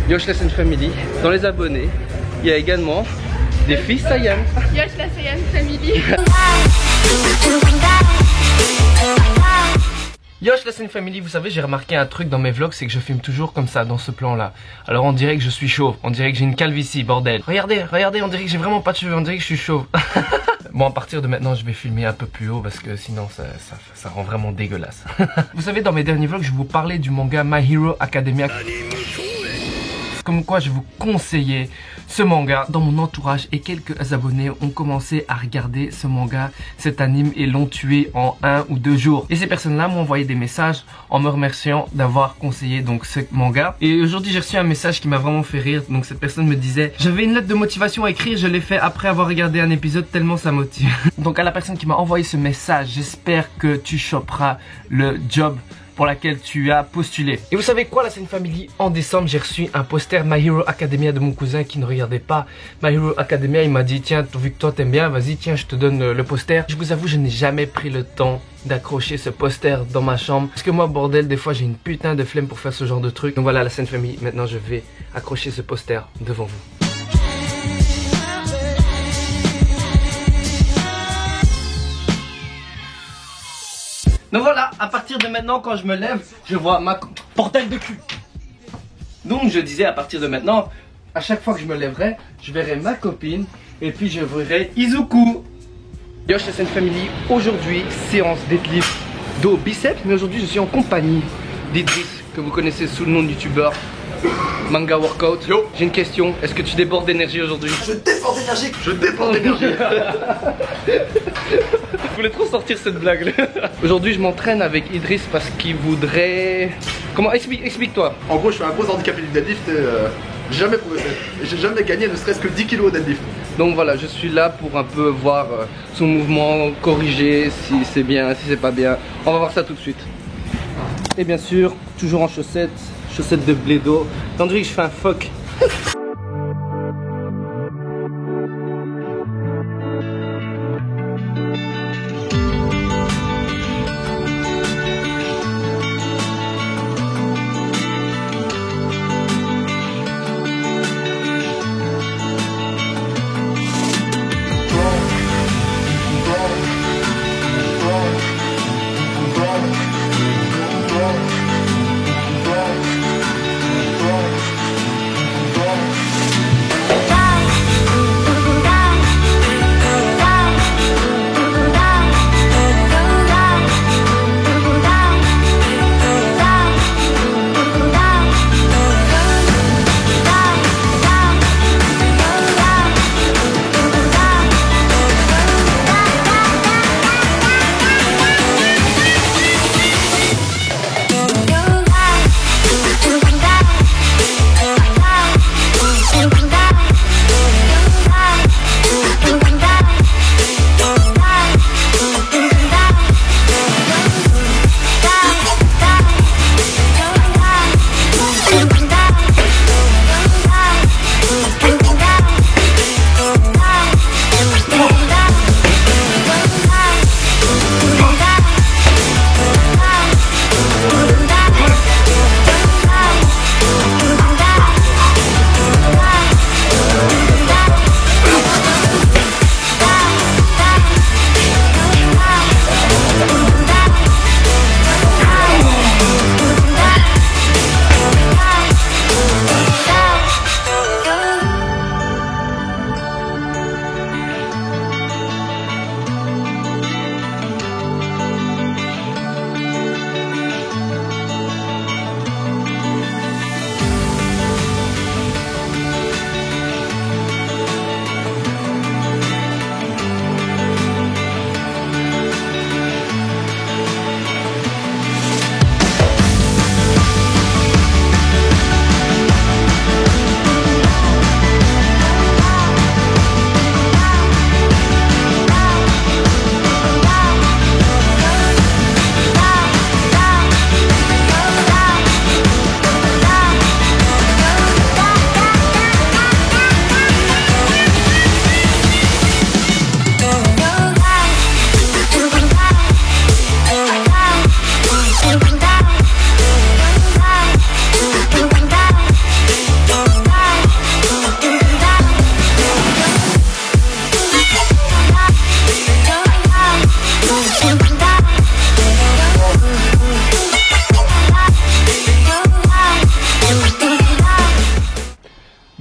Yosh Lesson Family. Dans les abonnés, il y a également des filles Saiyan. Yosh la Saiyan Family. Yosh Lesson Family, vous savez, j'ai remarqué un truc dans mes vlogs, c'est que je filme toujours comme ça, dans ce plan-là. Alors on dirait que je suis chauve, on dirait que j'ai une calvitie, bordel. Regardez, regardez, on dirait que j'ai vraiment pas de cheveux, on dirait que je suis chauve. Bon, à partir de maintenant, je vais filmer un peu plus haut parce que sinon ça rend vraiment dégueulasse. Vous savez, dans mes derniers vlogs, je vous parlais du manga My Hero Academia. Comme quoi je vous conseillais ce manga dans mon entourage et quelques abonnés ont commencé à regarder ce manga, cet anime et l'ont tué en 1 ou 2 jours. Et ces personnes-là m'ont envoyé des messages en me remerciant d'avoir conseillé donc ce manga. Et aujourd'hui j'ai reçu un message qui m'a vraiment fait rire. Donc cette personne me disait: j'avais une lettre de motivation à écrire, je l'ai fait après avoir regardé un épisode tellement ça motive. Donc à la personne qui m'a envoyé ce message, j'espère que tu choperas le job pour laquelle tu as postulé. Et vous savez quoi, la scène family, en décembre j'ai reçu un poster My Hero Academia de mon cousin qui ne regardait pas My Hero Academia. Il m'a dit: tiens, vu que toi t'aimes bien, vas-y, tiens, je te donne le poster. Je vous avoue, je n'ai jamais pris le temps d'accrocher ce poster dans ma chambre parce que moi, bordel, des fois j'ai une putain de flemme pour faire ce genre de truc. Donc voilà, la scène family, maintenant je vais accrocher ce poster devant vous. Donc voilà, à partir de maintenant, quand je me lève, je vois ma portail de cul. Donc je disais, à partir de maintenant, à chaque fois que je me lèverai, je verrai ma copine et puis je verrai Izuku. Yosh Lesson Family, aujourd'hui, séance deadlift dos biceps, mais aujourd'hui je suis en compagnie d'Idriss, que vous connaissez sous le nom de youtubeur Manga Workout. Yo, j'ai une question, est-ce que tu débordes d'énergie aujourd'hui? Je déborde d'énergie. Je déborde d'énergie. Je voulais trop sortir cette blague. Aujourd'hui je m'entraîne avec Idriss parce qu'il voudrait... Comment? Explique-toi. En gros, je suis un gros handicapé du deadlift et j'ai jamais gagné ne serait-ce que 10 kg au deadlift. Donc voilà, je suis là pour un peu voir son mouvement, corriger si c'est bien, si c'est pas bien. On va voir ça tout de suite. Et bien sûr, toujours en chaussettes de blédo. On dirait que je fais un phoque.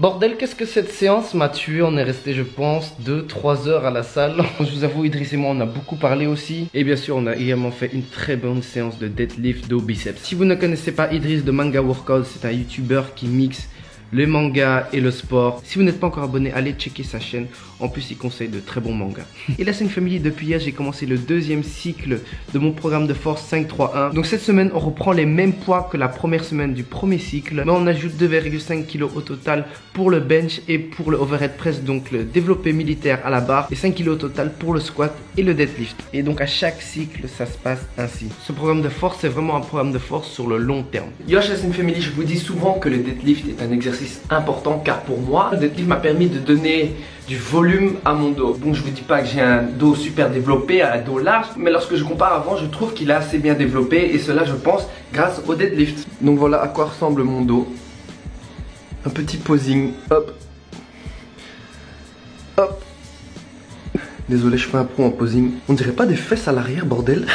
Bordel, qu'est-ce que cette séance m'a tué? On est resté, je pense, 2-3 heures à la salle. Je vous avoue, Idriss et moi, on a beaucoup parlé aussi. Et bien sûr, on a également fait une très bonne séance de deadlift dos biceps. Si vous ne connaissez pas Idriss de Manga Workout, c'est un youtubeur qui mixe le manga et le sport. Si vous n'êtes pas encore abonné, allez checker sa chaîne. En plus, il conseille de très bons mangas. Et la scène family, depuis hier, j'ai commencé le deuxième cycle de mon programme de force 5-3-1. Donc cette semaine, on reprend les mêmes poids que la première semaine du premier cycle. Mais on ajoute 2,5 kg au total pour le bench et pour le overhead press, donc le développé militaire à la barre. Et 5 kg au total pour le squat et le deadlift. Et donc à chaque cycle, ça se passe ainsi. Ce programme de force, c'est vraiment un programme de force sur le long terme. Yo, la scène family, je vous dis souvent que le deadlift est un exercice important, car pour moi, le deadlift m'a permis de donner du volume à mon dos. Bon, je vous dis pas que j'ai un dos super développé, un dos large, mais lorsque je compare avant, je trouve qu'il est assez bien développé, et cela, je pense, grâce au deadlift. Donc voilà à quoi ressemble mon dos. Un petit posing, hop, hop. Désolé, je fais un pro en posing. On dirait pas des fesses à l'arrière, bordel.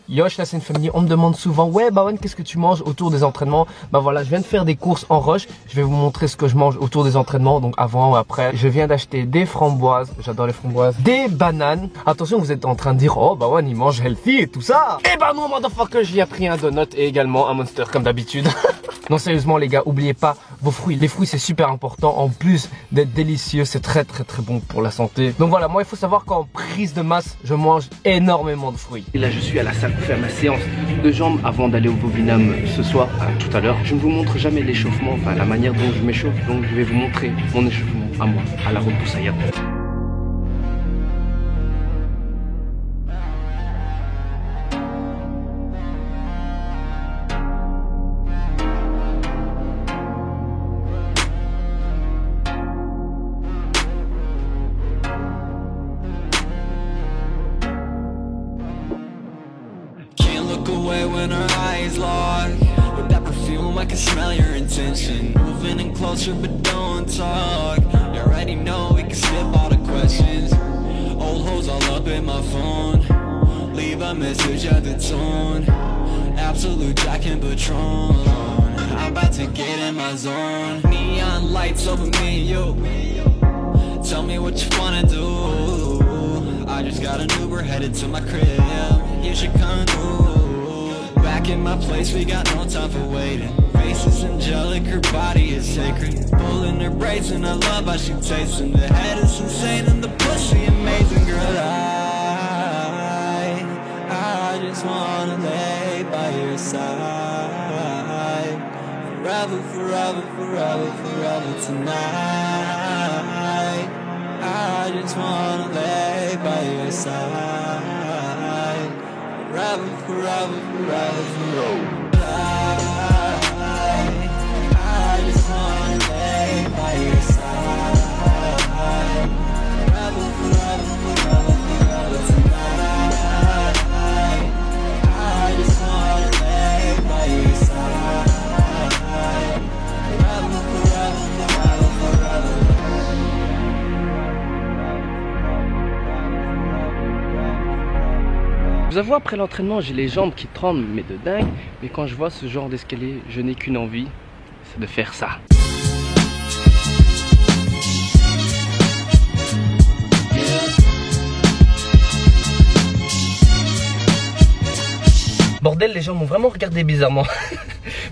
Yo, je suis une famille, on me demande souvent, ouais Bawan, qu'est-ce que tu manges autour des entraînements? Bah voilà, je viens de faire des courses en rush, je vais vous montrer ce que je mange autour des entraînements, donc avant ou après. Je viens d'acheter des framboises, j'adore les framboises, des bananes. Attention, vous êtes en train de dire, oh Bawan, il mange healthy et tout ça. Eh bah non, motherfucker, j'y ai pris un donut et également un Monster, comme d'habitude. Non, sérieusement les gars, oubliez pas vos fruits. Les fruits, c'est super important, en plus d'être délicieux, c'est très bon pour la santé. Donc voilà, moi il faut savoir qu'en prise de masse, je mange énormément de fruits. Et là, je suis à la salle pour faire ma séance de jambes avant d'aller au Bobinam ce soir, tout à l'heure. Je ne vous montre jamais l'échauffement, enfin la manière dont je m'échauffe, donc je vais vous montrer mon échauffement à moi, à la route pour Sayat. Away when our eyes lock. With that perfume I can smell your intention. Moving in closer but don't talk. You already know we can skip all the questions. Old hoes all up in my phone. Leave a message at the tone. Absolute Jack and Patron. I'm about to get in my zone. Neon lights over me and you. Tell me what you wanna do. I just got an Uber headed to my crib. You should come through. Back in my place, we got no time for waiting. Face is angelic, her body is sacred. Pulling her braids and I love how she tastes. And the head is insane and the pussy amazing. Girl, I just wanna lay by your side. Forever, forever, forever, forever tonight. I just wanna lay by your side. Forever, forever, forever, forever. I just wanna lay by your side. Forever, forever, forever, forever tonight. I just wanna lay by your side. Forever, forever, forever, forever. Je vous avoue, après l'entraînement, j'ai les jambes qui tremblent, mais de dingue. Mais quand je vois ce genre d'escalier, je n'ai qu'une envie, c'est de faire ça. Bordel, les gens m'ont vraiment regardé bizarrement.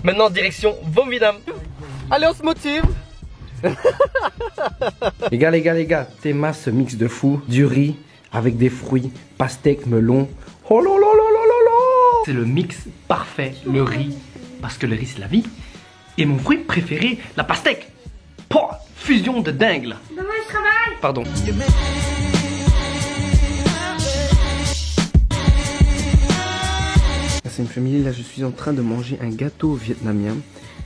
Maintenant, direction Bobinam. Allez, on se motive. Les gars, Théma ce mix de fou, du riz avec des fruits, pastèque, melon. Oh là là là là là là! C'est le mix parfait, le riz, parce que le riz c'est la vie. Et mon fruit préféré, la pastèque. Pouah, fusion de dingue là. Demain je travaille. Pardon. C'est une famille, là je suis en train de manger un gâteau vietnamien.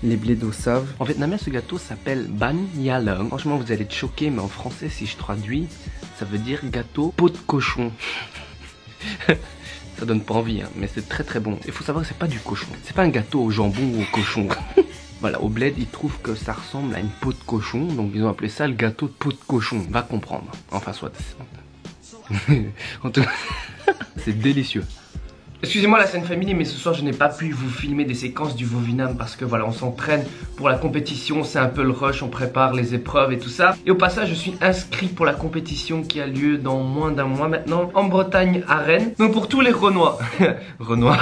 Les blédos savent. En vietnamien, ce gâteau s'appelle Ban Ya Lung. Franchement, vous allez être choqués, mais en français, si je traduis, ça veut dire gâteau peau de cochon. Ça donne pas envie, hein, mais c'est très bon. Il faut savoir que c'est pas du cochon. C'est pas un gâteau au jambon ou au cochon. Voilà, au bled, ils trouvent que ça ressemble à une peau de cochon, donc ils ont appelé ça le gâteau de peau de cochon. Va comprendre. Enfin, soit. En tout cas, c'est délicieux. Excusez-moi la scène famille, mais ce soir je n'ai pas pu vous filmer des séquences du Vovinam parce que voilà, on s'entraîne pour la compétition, c'est un peu le rush, on prépare les épreuves et tout ça. Et au passage, je suis inscrit pour la compétition qui a lieu dans moins d'un mois maintenant, en Bretagne, à Rennes. Donc pour tous les Renois, Renois,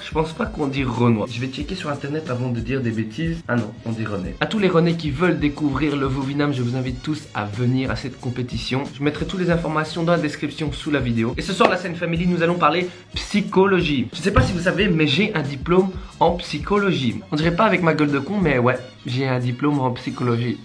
je pense pas qu'on dit Renois. Je vais checker sur internet avant de dire des bêtises. Ah non, on dit Rennais. À tous les Rennais qui veulent découvrir le Vovinam, je vous invite tous à venir à cette compétition. Je mettrai toutes les informations dans la description sous la vidéo. Et ce soir, la scène family, nous allons parler psychologie. Je sais pas si vous savez, mais j'ai un diplôme en psychologie. On dirait pas avec ma gueule de con, mais ouais, j'ai un diplôme en psychologie.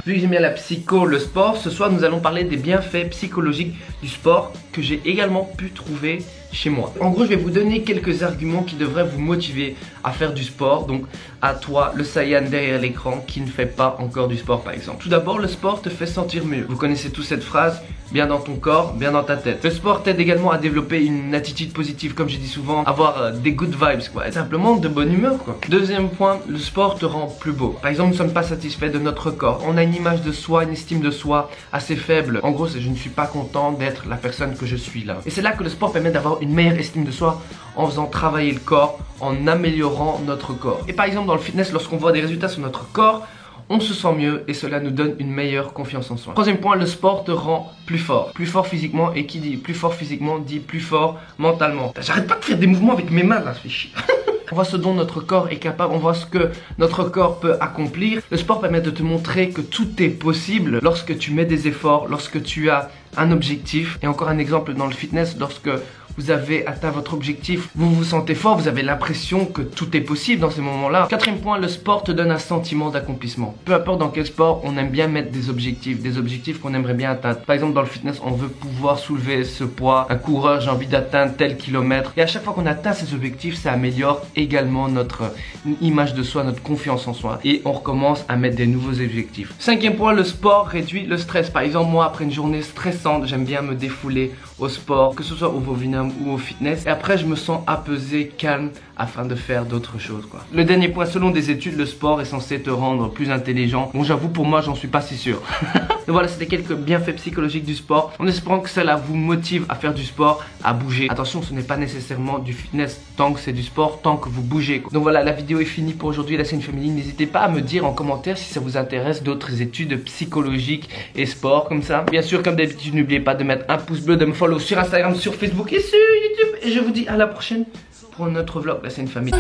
Vu que j'aime bien la psycho, le sport, ce soir nous allons parler des bienfaits psychologiques du sport que j'ai également pu trouver chez moi. En gros, je vais vous donner quelques arguments qui devraient vous motiver à faire du sport. Donc à toi, le Saiyan derrière l'écran qui ne fait pas encore du sport par exemple. Tout d'abord, le sport te fait sentir mieux. Vous connaissez tous cette phrase, bien dans ton corps, bien dans ta tête. Le sport t'aide également à développer une attitude positive, comme je dis souvent, avoir des good vibes quoi, et simplement de bonne humeur quoi. Deuxième point, le sport te rend plus beau. Par exemple, nous ne sommes pas satisfaits de notre corps. On a une image de soi, une estime de soi assez faible. En gros, c'est je ne suis pas content d'être la personne que je suis là. Et c'est là que le sport permet d'avoir une meilleure estime de soi en faisant travailler le corps, en améliorant notre corps. Et par exemple dans le fitness, lorsqu'on voit des résultats sur notre corps, on se sent mieux et cela nous donne une meilleure confiance en soi. Troisième point, le sport te rend plus fort. Plus fort physiquement, et qui dit plus fort physiquement dit plus fort mentalement. J'arrête pas de faire des mouvements avec mes mains là, ça fait chier. On voit ce dont notre corps est capable, on voit ce que notre corps peut accomplir. Le sport permet de te montrer que tout est possible lorsque tu mets des efforts, lorsque tu as un objectif. Et encore un exemple dans le fitness, lorsque vous avez atteint votre objectif, vous vous sentez fort, vous avez l'impression que tout est possible dans ces moments-là. Quatrième point, le sport te donne un sentiment d'accomplissement. Peu importe dans quel sport, on aime bien mettre des objectifs qu'on aimerait bien atteindre. Par exemple dans le fitness, on veut pouvoir soulever ce poids. Un coureur, j'ai envie d'atteindre tel kilomètre. Et à chaque fois qu'on atteint ces objectifs, ça améliore également notre image de soi, notre confiance en soi. Et on recommence à mettre des nouveaux objectifs. Cinquième point, le sport réduit le stress. Par exemple, moi, après une journée stressante, j'aime bien me défouler au sport, que ce soit au Vovinam ou au fitness, et après je me sens apaisé, calme afin de faire d'autres choses quoi. Le dernier point, selon des études, le sport est censé te rendre plus intelligent. Bon, j'avoue, pour moi j'en suis pas si sûr. Donc voilà, c'était quelques bienfaits psychologiques du sport, en espérant que cela vous motive à faire du sport, à bouger. Attention, ce n'est pas nécessairement du fitness tant que c'est du sport, tant que vous bougez quoi. Donc voilà, la vidéo est finie pour aujourd'hui, la scène féminine. N'hésitez pas à me dire en commentaire si ça vous intéresse d'autres études psychologiques et sport comme ça. Bien sûr, comme d'habitude, n'oubliez pas de mettre un pouce bleu, de me follow sur Instagram, sur Facebook et sur YouTube. Et je vous dis à la prochaine pour un autre vlog, la scène famille.